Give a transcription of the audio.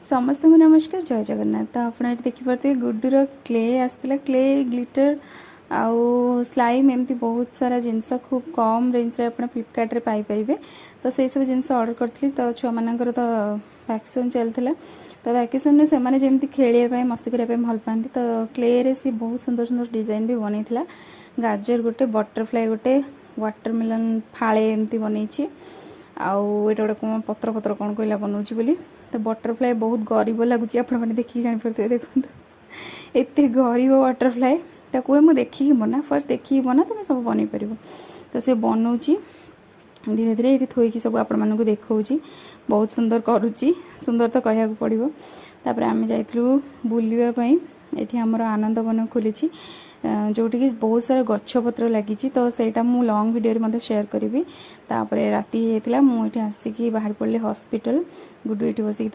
समस्त को नमस्कार जय जगन्नाथ। तो आप देखिपे गुड्डूर क्ले आसला क्ले ग्लिटर आउ स्लाइम एमती बहुत सारा जिनस खूब कम रेंज रे आप फ्लिपकार्ट रे पाइपर। तो से सब जिनस ऑर्डर करी तो छुआ मानकर तो वैक्सीन चलता तो वैकेशन में से जमी खेलिया मस्ती करने भल पाती। तो क्ले रे सी बहुत सुंदर सुंदर डिजाइन भी बनई गाजर गोटे बटरफ्लाई गोटे वाटरमेलन फाड़े एमती बनई आउ एटा गोटे पत्र पत्र कौन कहला बनाऊँ बोली। तो बटरफ्लाई बहुत गरीब लगुच आपने देखिए जापे देखो एत गरीब बटरफ्लाई ताकू मुझे देखिए बना फर्स्ट देखिए बना तुम सब बन पार। तो से बनाऊँ धीरे धीरे ये थोक सब आपण मानक देखा बहुत सुंदर करुच्ची सुंदर तो कहया पड़ो। तापर आम जाइलु बुलवाई ये आमर आनंद वन खोली जोटि बहुत सारा गछपत्र लगी। तो सहीटा मु लॉन्ग वीडियो शेयर करी। तापर राति होता मुझे आसिकी बाहर पड़े हॉस्पिटल गुड्डू ये बसिक